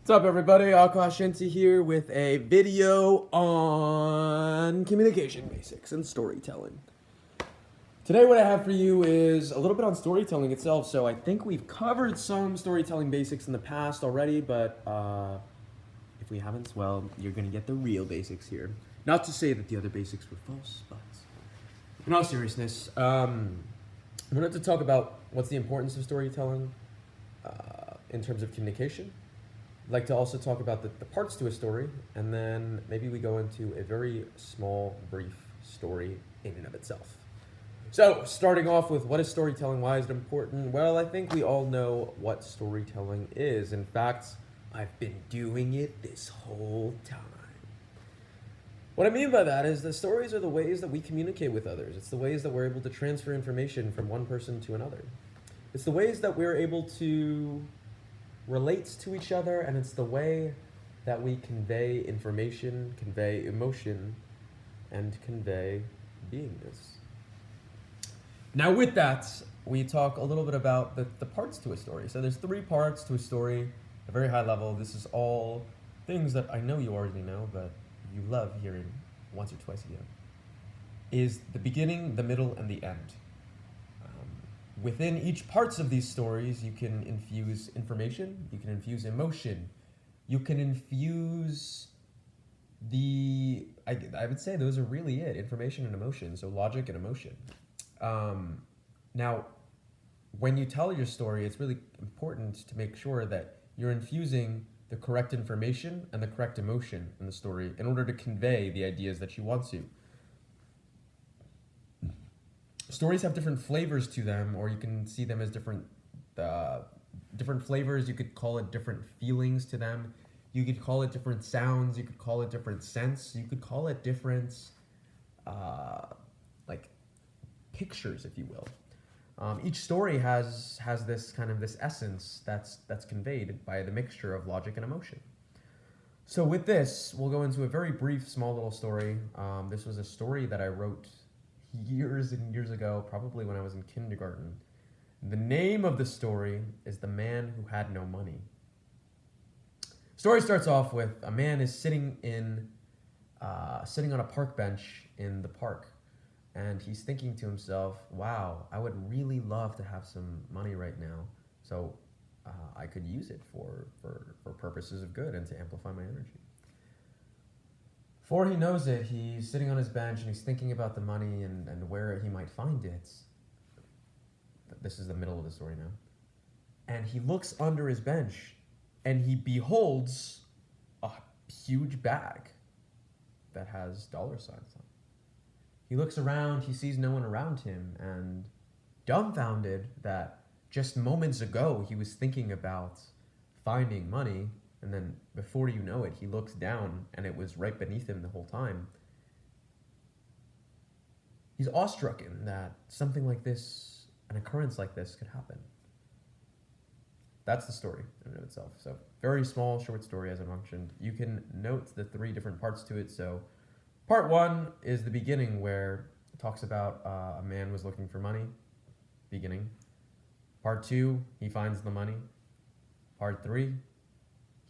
What's up, everybody? Akash Inti here with a video on communication basics and storytelling. Today, what I have for you is a little bit on storytelling itself. So I think we've covered some storytelling basics in the past already, but if we haven't, well, you're going to get the real basics here. Not to say that the other basics were false, but in all seriousness, I wanted to talk about what's the importance of storytelling in terms of communication. I'd like to also talk about the parts to a story, and then maybe we go into a very small, brief story in and of itself. So, starting off with what is storytelling? Why is it important? Well, I think we all know what storytelling is. In fact, I've been doing it this whole time. What I mean by that is that stories are the ways that we communicate with others. It's the ways that we're able to transfer information from one person to another. It's the ways that we're able to relate to each other, and it's the way that we convey information, convey emotion, and convey beingness. Now, with that, we talk a little bit about the parts to a story. So there's 3 parts to a story, at a very high level. This is all things that I know you already know, but you love hearing once or twice again. Is the beginning, the middle, and the end. Within each parts of these stories, you can infuse information, you can infuse emotion, you can infuse I would say those are really it, information and emotion, so logic and emotion. Now, when you tell your story, it's really important to make sure that you're infusing the correct information and the correct emotion in the story in order to convey the ideas that you want to. Stories have different flavors to them, or you can see them as different flavors. You could call it different feelings to them. You could call it different sounds. You could call it different scents. You could call it different like pictures, if you will. Each story has this kind of this essence that's conveyed by the mixture of logic and emotion. So with this, we'll go into a very brief, small little story. This was a story that I wrote years and years ago, probably when I was in kindergarten. The name of the story is The Man Who Had No Money. Story starts off with a man is sitting on a park bench in the park, and he's thinking to himself, wow, I would really love to have some money right now, so I could use it for purposes of good and to amplify my energy. Before he knows it, he's sitting on his bench and he's thinking about the money and where he might find it. This is the middle of the story now. And he looks under his bench and he beholds a huge bag that has dollar signs on it. He looks around, he sees no one around him, and dumbfounded that just moments ago he was thinking about finding money, and then before you know it, he looks down and it was right beneath him the whole time. He's awestruck that something like this, an occurrence like this, could happen. That's the story in and of itself. So, very small, short story, as I mentioned. You can note the 3 different parts to it. So, part 1 is the beginning, where it talks about a man was looking for money. Beginning. Part 2, he finds the money. Part 3,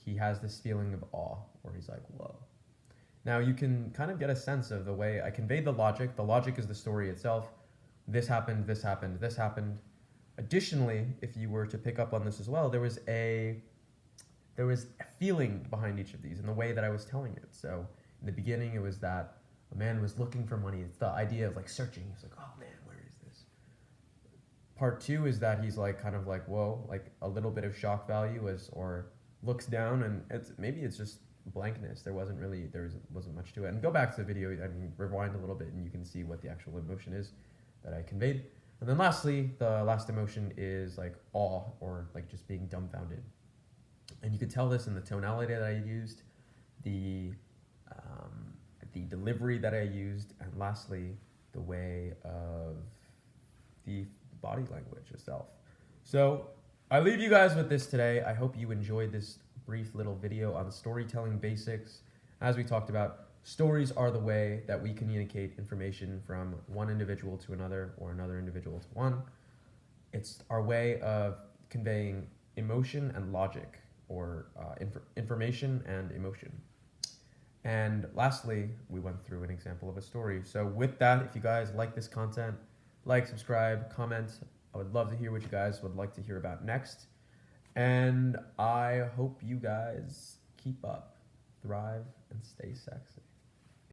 he has this feeling of awe, where he's like, whoa. Now, you can kind of get a sense of the way I conveyed the logic. The logic is the story itself. This happened, this happened, this happened. Additionally, if you were to pick up on this as well, there was a feeling behind each of these in the way that I was telling it. So, in the beginning, it was that a man was looking for money. It's the idea of like searching. He's like, oh man, where is this? Part 2 is that he's like, kind of like, whoa, like a little bit of shock value or looks down, and it's just blankness. There wasn't much to it. And go back to the video, I mean, rewind a little bit, and you can see what the actual emotion is that I conveyed. And then lastly, the last emotion is like awe, or like just being dumbfounded. And you could tell this in the tonality that I used, the delivery that I used, and lastly, the way of the body language itself. So I leave you guys with this today. I hope you enjoyed this brief little video on storytelling basics. As we talked about, stories are the way that we communicate information from one individual to another, or another individual to one. It's our way of conveying emotion and logic, or information information and emotion. And lastly, we went through an example of a story. So with that, if you guys like this content, like, subscribe, comment. I would love to hear what you guys would like to hear about next. And I hope you guys keep up, thrive, and stay sexy.